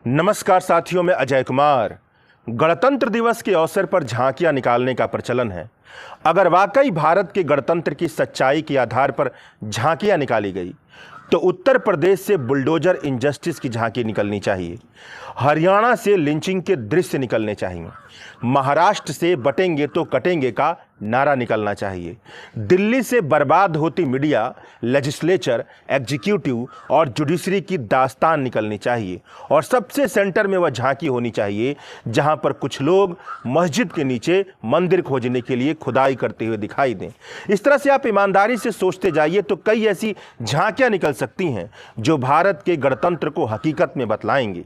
नमस्कार साथियों, मैं अजय कुमार। गणतंत्र दिवस के अवसर पर झांकियां निकालने का प्रचलन है। अगर वाकई भारत के गणतंत्र की सच्चाई के आधार पर झांकियां निकाली गई तो उत्तर प्रदेश से बुलडोजर इनजस्टिस की झांकी निकलनी चाहिए, हरियाणा से लिंचिंग के दृश्य निकलने चाहिए, महाराष्ट्र से बटेंगे तो कटेंगे का नारा निकलना चाहिए, दिल्ली से बर्बाद होती मीडिया, लेजिस्लेचर, एग्जीक्यूटिव और जुडिशरी की दास्तान निकलनी चाहिए और सबसे सेंटर में वह झांकी होनी चाहिए जहां पर कुछ लोग मस्जिद के नीचे मंदिर खोजने के लिए खुदाई करते हुए दिखाई दें। इस तरह से आप ईमानदारी से सोचते जाइए तो कई ऐसी झांकियां निकल सकती हैं जो भारत के गणतंत्र को हकीकत में बतलाएंगी।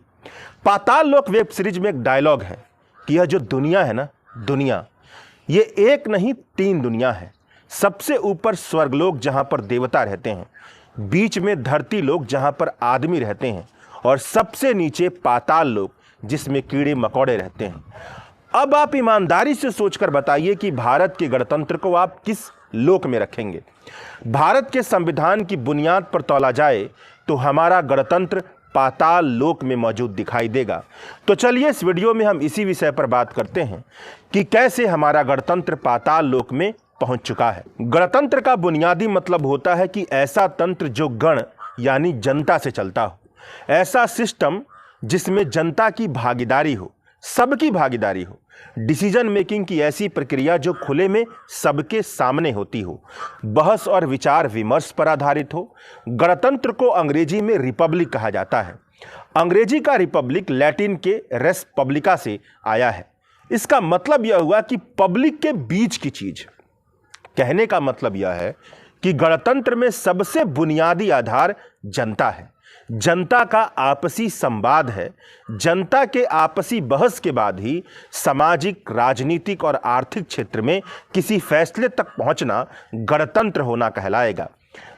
पाताल लोक वेब सीरीज में एक डायलॉग है कि यह जो दुनिया है ना, दुनिया ये एक नहीं 3 दुनिया है। सबसे ऊपर स्वर्गलोक जहां पर देवता रहते हैं, बीच में धरती लोक जहां पर आदमी रहते हैं और सबसे नीचे पाताल लोक जिसमें कीड़े मकोड़े रहते हैं। अब आप ईमानदारी से सोचकर बताइए कि भारत के गणतंत्र को आप किस लोक में रखेंगे। भारत के संविधान की बुनियाद पर तौला जाए तो हमारा गणतंत्र पाताल लोक में मौजूद दिखाई देगा। तो चलिए इस वीडियो में हम इसी विषय पर बात करते हैं कि कैसे हमारा गणतंत्र पाताल लोक में पहुंच चुका है। गणतंत्र का बुनियादी मतलब होता है कि ऐसा तंत्र जो गण यानी जनता से चलता हो, ऐसा सिस्टम जिसमें जनता की भागीदारी हो, सबकी भागीदारी हो, डिसीजन मेकिंग की ऐसी प्रक्रिया जो खुले में सबके सामने होती हो, बहस और विचार विमर्श पर आधारित हो। गणतंत्र को अंग्रेजी में रिपब्लिक कहा जाता है। अंग्रेजी का रिपब्लिक लैटिन के रेस पब्लिका से आया है। इसका मतलब यह हुआ कि पब्लिक के बीच की चीज। कहने का मतलब यह है कि गणतंत्र में सबसे बुनियादी आधार जनता है, जनता का आपसी संवाद है। जनता के आपसी बहस के बाद ही सामाजिक, राजनीतिक और आर्थिक क्षेत्र में किसी फैसले तक पहुंचना गणतंत्र होना कहलाएगा।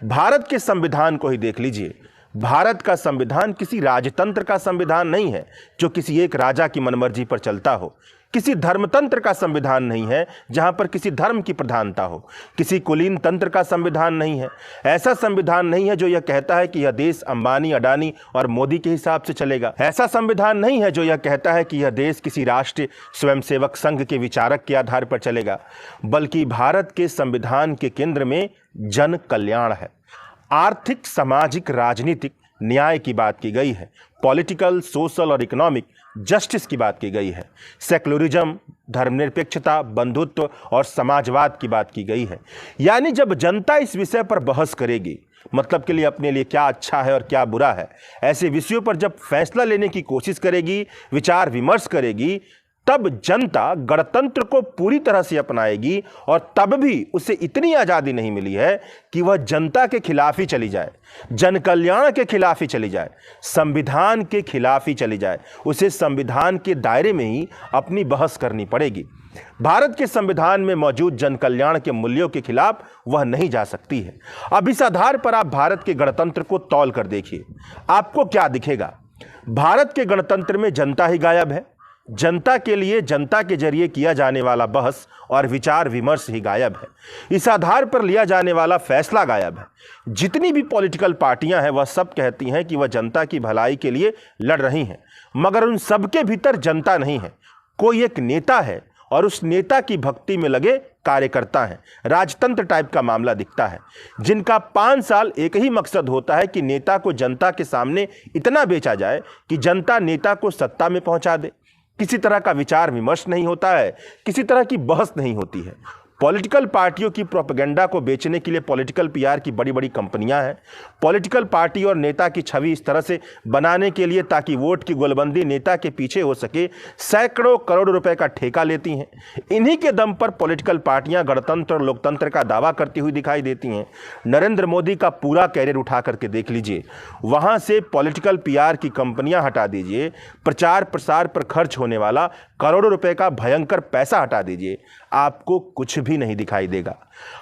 भारत के संविधान को ही देख लीजिए। भारत का संविधान किसी राजतंत्र का संविधान नहीं है जो किसी एक राजा की मनमर्जी पर चलता हो। किसी धर्मतंत्र का संविधान नहीं है जहां पर किसी धर्म की प्रधानता हो। किसी कुलीन तंत्र का संविधान नहीं है। ऐसा संविधान नहीं है जो यह कहता है कि यह देश अंबानी, अडानी और मोदी के हिसाब से चलेगा। ऐसा संविधान नहीं है जो यह कहता है कि यह देश किसी राष्ट्रीय स्वयंसेवक संघ के विचारक के आधार पर चलेगा। बल्कि भारत के संविधान के केंद्र में जन कल्याण है। आर्थिक, सामाजिक, राजनीतिक न्याय की बात की गई है। पॉलिटिकल, सोशल और इकोनॉमिक जस्टिस की बात की गई है। सेक्युलरिज्म, धर्मनिरपेक्षता, बंधुत्व और समाजवाद की बात की गई है। यानी जब जनता इस विषय पर बहस करेगी, मतलब के लिए अपने लिए क्या अच्छा है और क्या बुरा है, ऐसे विषयों पर जब फैसला लेने की कोशिश करेगी, विचार विमर्श करेगी, तब जनता गणतंत्र को पूरी तरह से अपनाएगी और तब भी उसे इतनी आज़ादी नहीं मिली है कि वह जनता के खिलाफ ही चली जाए, जन कल्याण के खिलाफ ही चली जाए, संविधान के खिलाफ ही चली जाए। उसे संविधान के दायरे में ही अपनी बहस करनी पड़ेगी। भारत के संविधान में मौजूद जन कल्याण के मूल्यों के खिलाफ वह नहीं जा सकती है। अब इस आधार पर आप भारत के गणतंत्र को तौल कर देखिए, आपको क्या दिखेगा। भारत के गणतंत्र में जनता ही गायब है। जनता के लिए जनता के जरिए किया जाने वाला बहस और विचार विमर्श ही गायब है। इस आधार पर लिया जाने वाला फैसला गायब है। जितनी भी पॉलिटिकल पार्टियां हैं वह सब कहती हैं कि वह जनता की भलाई के लिए लड़ रही हैं, मगर उन सबके भीतर जनता नहीं है। कोई एक नेता है और उस नेता की भक्ति में लगे कार्यकर्ता हैं। राजतंत्र टाइप का मामला दिखता है, जिनका 5 साल एक ही मकसद होता है कि नेता को जनता के सामने इतना बेचा जाए कि जनता नेता को सत्ता में पहुंचा दे। किसी तरह का विचार विमर्श नहीं होता है, किसी तरह की बहस नहीं होती है। पॉलिटिकल पार्टियों की प्रोपेगेंडा को बेचने के लिए पॉलिटिकल पीआर की बड़ी बड़ी कंपनियां हैं। पॉलिटिकल पार्टी और नेता की छवि इस तरह से बनाने के लिए ताकि वोट की गोलबंदी नेता के पीछे हो सके, सैकड़ों करोड़ रुपए का ठेका लेती हैं। इन्हीं के दम पर पॉलिटिकल पार्टियां गणतंत्र और लोकतंत्र का दावा करती हुई दिखाई देती हैं। नरेंद्र मोदी का पूरा कैरियर उठा करके देख लीजिए। वहां से पॉलिटिकल पीआर की कंपनियां हटा दीजिए, प्रचार प्रसार पर खर्च होने वाला करोड़ों रुपए का भयंकर पैसा हटा दीजिए, आपको कुछ भी नहीं दिखाई देगा।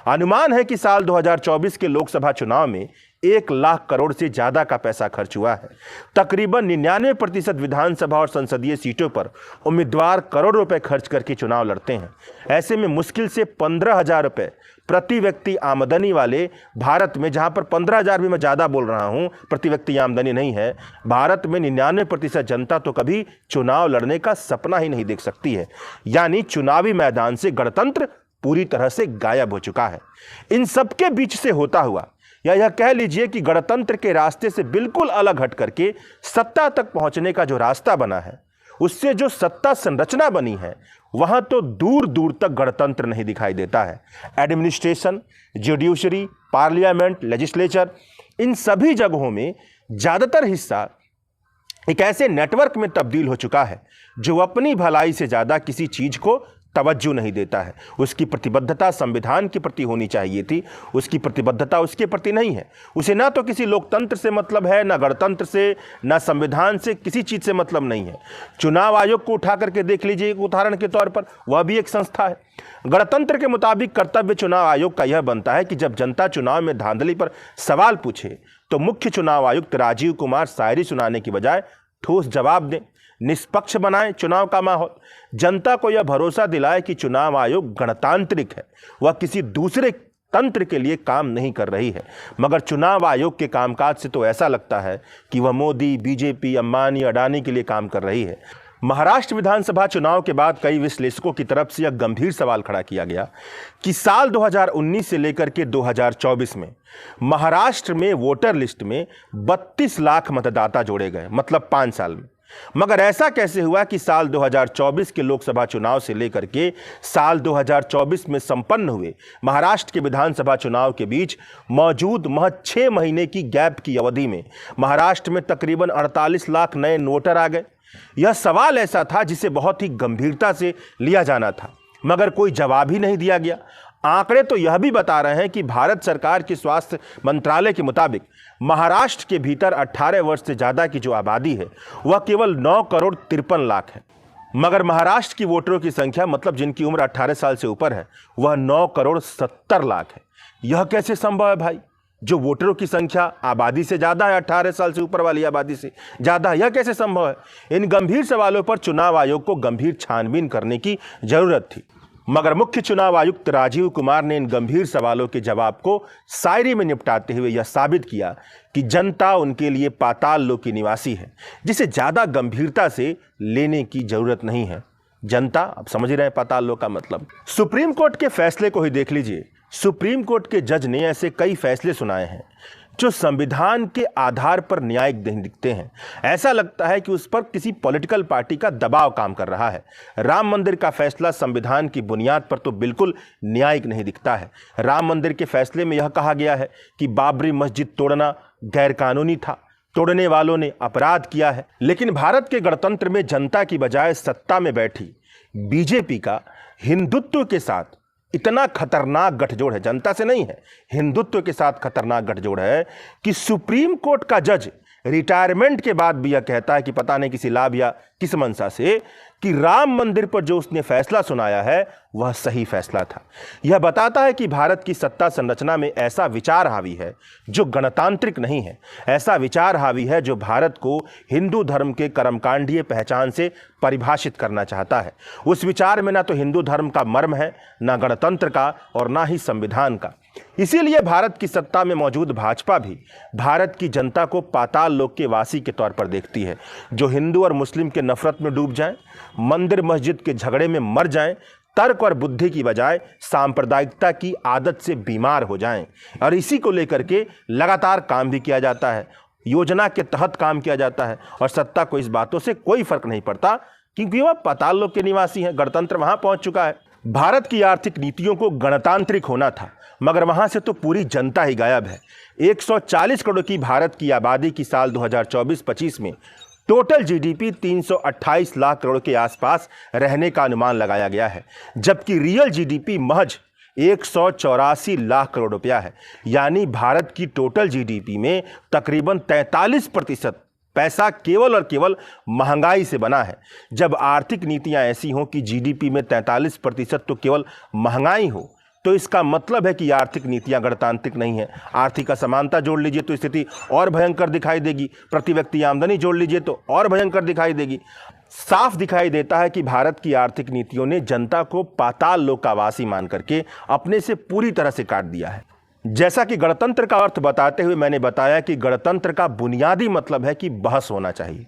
अनुमान है कि साल 2024 के लोकसभा चुनाव में 1 लाख करोड़ से ज्यादा का पैसा खर्च हुआ है। तकरीबन 99% विधानसभा और संसदीय सीटों पर उम्मीदवार करोड़ रुपए खर्च करके चुनाव लड़ते हैं। ऐसे में मुश्किल से 15,000 रुपए प्रति व्यक्ति आमदनी वाले भारत में, जहां पर 15,000 भी मैं ज़्यादा बोल रहा हूं, प्रति व्यक्ति आमदनी नहीं है, भारत में 99% जनता तो कभी चुनाव लड़ने का सपना ही नहीं देख सकती है। यानी चुनावी मैदान से गणतंत्र पूरी तरह से गायब हो चुका है। इन सबके बीच से होता हुआ, या यह कह लीजिए कि गणतंत्र के रास्ते से बिल्कुल अलग हट करके सत्ता तक पहुंचने का जो रास्ता बना है, उससे जो सत्ता संरचना बनी है, वहां तो दूर दूर तक गणतंत्र नहीं दिखाई देता है। एडमिनिस्ट्रेशन, जुडिशरी, पार्लियामेंट, लेजिस्लेचर, इन सभी जगहों में ज़्यादातर हिस्सा एक ऐसे नेटवर्क में तब्दील हो चुका है जो अपनी भलाई से ज़्यादा किसी चीज़ को तवज्जो नहीं देता है। उसकी प्रतिबद्धता संविधान के प्रति होनी चाहिए थी, उसकी प्रतिबद्धता उसके प्रति नहीं है। उसे ना तो किसी लोकतंत्र से मतलब है, ना गणतंत्र से, ना संविधान से, किसी चीज़ से मतलब नहीं है। चुनाव आयोग को उठा करके देख लीजिए एक उदाहरण के तौर पर, वह भी एक संस्था है। गणतंत्र के मुताबिक कर्तव्य चुनाव आयोग का यह बनता है कि जब जनता चुनाव में धांधली पर सवाल पूछे तो मुख्य चुनाव आयुक्त राजीव कुमार शायरी सुनाने की बजाय ठोस जवाब दें, निष्पक्ष बनाएं चुनाव का माहौल, जनता को यह भरोसा दिलाए कि चुनाव आयोग गणतांत्रिक है, वह किसी दूसरे तंत्र के लिए काम नहीं कर रही है। मगर चुनाव आयोग के कामकाज से तो ऐसा लगता है कि वह मोदी, बीजेपी, अंबानी, अडानी के लिए काम कर रही है। महाराष्ट्र विधानसभा चुनाव के बाद कई विश्लेषकों की तरफ से यह गंभीर सवाल खड़ा किया गया कि साल 2019 से लेकर के 2024 में महाराष्ट्र में वोटर लिस्ट में 32 लाख मतदाता जोड़े गए, मतलब 5 साल में। मगर ऐसा कैसे हुआ कि साल 2024 के लोकसभा चुनाव से लेकर के साल 2024 में संपन्न हुए महाराष्ट्र के विधानसभा चुनाव के बीच मौजूद महज 6 महीने की गैप की अवधि में महाराष्ट्र में तकरीबन 48 लाख नए वोटर आ गए? यह सवाल ऐसा था जिसे बहुत ही गंभीरता से लिया जाना था, मगर कोई जवाब ही नहीं दिया गया। आंकड़े तो यह भी बता रहे हैं कि भारत सरकार के स्वास्थ्य मंत्रालय के मुताबिक महाराष्ट्र के भीतर 18 वर्ष से ज़्यादा की जो आबादी है वह केवल 9 करोड़ 53 लाख है। मगर महाराष्ट्र की वोटरों की संख्या, मतलब जिनकी उम्र 18 साल से ऊपर है, वह 9 करोड़ 70 लाख है। यह कैसे संभव है भाई? जो वोटरों की संख्या आबादी से ज़्यादा है, 18 साल से ऊपर वाली आबादी से ज़्यादा, यह कैसे संभव है? इन गंभीर सवालों पर चुनाव आयोग को गंभीर छानबीन करने की जरूरत थी। मगर मुख्य चुनाव आयुक्त राजीव कुमार ने इन गंभीर सवालों के जवाब को शायरी में निपटाते हुए यह साबित किया कि जनता उनके लिए पाताल लोक की निवासी है, जिसे ज़्यादा गंभीरता से लेने की जरूरत नहीं है। जनता, अब समझ रहे हैं पाताल लोक का मतलब। सुप्रीम कोर्ट के फैसले को ही देख लीजिए। सुप्रीम कोर्ट के जज ने ऐसे कई फैसले सुनाए हैं जो संविधान के आधार पर न्यायिक नहीं दिखते हैं। ऐसा लगता है कि उस पर किसी पॉलिटिकल पार्टी का दबाव काम कर रहा है। राम मंदिर का फैसला संविधान की बुनियाद पर तो बिल्कुल न्यायिक नहीं दिखता है। राम मंदिर के फैसले में यह कहा गया है कि बाबरी मस्जिद तोड़ना गैरकानूनी था, तोड़ने वालों ने अपराध किया है। लेकिन भारत के गणतंत्र में जनता की बजाय सत्ता में बैठी बीजेपी का हिंदुत्व के साथ इतना खतरनाक गठजोड़ है, जनता से नहीं है, हिंदुत्व के साथ खतरनाक गठजोड़ है कि सुप्रीम कोर्ट का जज रिटायरमेंट के बाद भी यह कहता है कि पता नहीं किसी लाभ या किस मंशा से कि राम मंदिर पर जो उसने फैसला सुनाया है वह सही फैसला था। यह बताता है कि भारत की सत्ता संरचना में ऐसा विचार हावी है जो गणतांत्रिक नहीं है, ऐसा विचार हावी है जो भारत को हिंदू धर्म के कर्मकांडीय पहचान से परिभाषित करना चाहता है। उस विचार में ना तो हिंदू धर्म का मर्म है, ना गणतंत्र का, और ना ही संविधान का। इसीलिए भारत की सत्ता में मौजूद भाजपा भी भारत की जनता को पाताल लोक के वासी के तौर पर देखती है, जो हिंदू और मुस्लिम के नफरत में डूब जाएं, मंदिर मस्जिद के झगड़े में मर जाएं, तर्क और बुद्धि की बजाय सांप्रदायिकता की आदत से बीमार हो जाएं। और इसी को लेकर के लगातार काम भी किया जाता है, योजना के तहत काम किया जाता है, और सत्ता को इस बातों से कोई फर्क नहीं पड़ता क्योंकि वह पाताल लोक के निवासी हैं। गणतंत्र वहां पहुंच चुका है। भारत की आर्थिक नीतियों को गणतांत्रिक होना था, मगर वहां से तो पूरी जनता ही गायब है। 140 करोड़ की भारत की आबादी की साल 2024-25 में टोटल जीडीपी 328 लाख करोड़ के आसपास रहने का अनुमान लगाया गया है, जबकि रियल जीडीपी महज 184 लाख करोड़ रुपया है। यानी भारत की टोटल जीडीपी में तकरीबन 43% पैसा केवल और केवल महंगाई से बना है। जब आर्थिक नीतियां ऐसी हों कि जीडीपी में 43% तो केवल महंगाई हो, तो इसका मतलब है कि आर्थिक नीतियां गणतांत्रिक नहीं है। आर्थिक असमानता जोड़ लीजिए तो स्थिति और भयंकर दिखाई देगी, प्रति व्यक्ति आमदनी जोड़ लीजिए तो और भयंकर दिखाई देगी। साफ दिखाई देता है कि भारत की आर्थिक नीतियों ने जनता को पाताल लोक का वासी मान करके अपने से पूरी तरह से काट दिया है। जैसा कि गणतंत्र का अर्थ बताते हुए मैंने बताया कि गणतंत्र का बुनियादी मतलब है कि बहस होना चाहिए।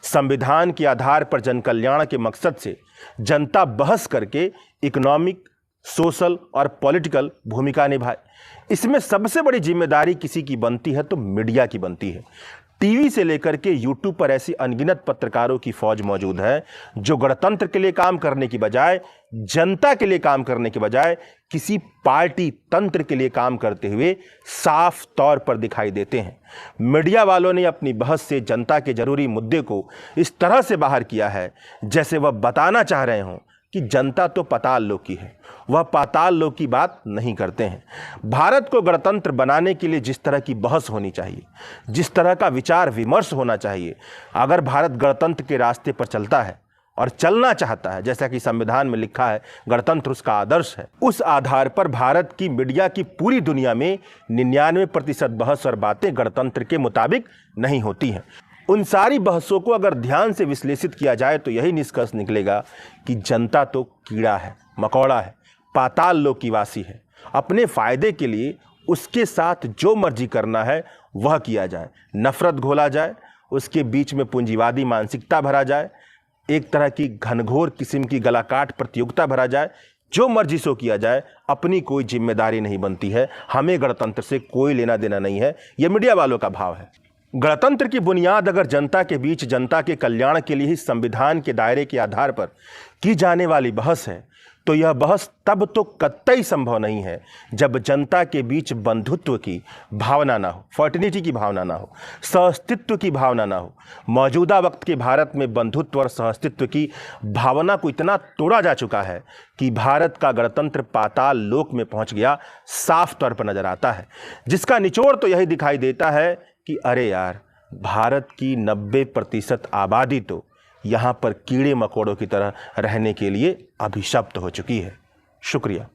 संविधान के आधार पर जन कल्याण के मकसद से जनता बहस करके इकोनॉमिक, सोशल और पॉलिटिकल भूमिका निभाए। इसमें सबसे बड़ी जिम्मेदारी किसी की बनती है तो मीडिया की बनती है। टीवी से लेकर के यूट्यूब पर ऐसी अनगिनत पत्रकारों की फौज मौजूद है जो गणतंत्र के लिए काम करने की बजाय, जनता के लिए काम करने के बजाय किसी पार्टी तंत्र के लिए काम करते हुए साफ तौर पर दिखाई देते हैं। मीडिया वालों ने अपनी बहस से जनता के जरूरी मुद्दे को इस तरह से बाहर किया है जैसे वह बताना चाह रहे हों कि जनता तो पाताल लोक की है, वह पाताल लोक की बात नहीं करते हैं। भारत को गणतंत्र बनाने के लिए जिस तरह की बहस होनी चाहिए, जिस तरह का विचार विमर्श होना चाहिए, अगर भारत गणतंत्र के रास्ते पर चलता है और चलना चाहता है, जैसा कि संविधान में लिखा है गणतंत्र उसका आदर्श है, उस आधार पर भारत की मीडिया की पूरी दुनिया में 99% बहस और बातें गणतंत्र के मुताबिक नहीं होती हैं। उन सारी बहसों को अगर ध्यान से विश्लेषित किया जाए तो यही निष्कर्ष निकलेगा कि जनता तो कीड़ा है, मकोड़ा है, पाताल लोक की वासी है। अपने फायदे के लिए उसके साथ जो मर्जी करना है वह किया जाए, नफरत घोला जाए, उसके बीच में पूंजीवादी मानसिकता भरा जाए, एक तरह की घनघोर किस्म की गलाकाट प्रतियोगिता भरा जाए, जो मर्जी सो किया जाए, अपनी कोई जिम्मेदारी नहीं बनती है। हमें गणतंत्र से कोई लेना देना नहीं है, यह मीडिया वालों का भाव है। गणतंत्र की बुनियाद अगर जनता के बीच जनता के कल्याण के लिए ही संविधान के दायरे के आधार पर की जाने वाली बहस है तो यह बहस तब तो कतई संभव नहीं है जब जनता के बीच बंधुत्व की भावना ना हो, फर्टिनिटी की भावना ना हो, सहअस्तित्व की भावना ना हो। मौजूदा वक्त के भारत में बंधुत्व और सहअस्तित्व की भावना को इतना तोड़ा जा चुका है कि भारत का गणतंत्र पाताल लोक में पहुंच गया, साफ तौर पर नजर आता है। जिसका निचोड़ तो यही दिखाई देता है कि अरे यार, भारत की 90% आबादी तो यहाँ पर कीड़े मकोड़ों की तरह रहने के लिए अभिशप्त हो चुकी है। शुक्रिया।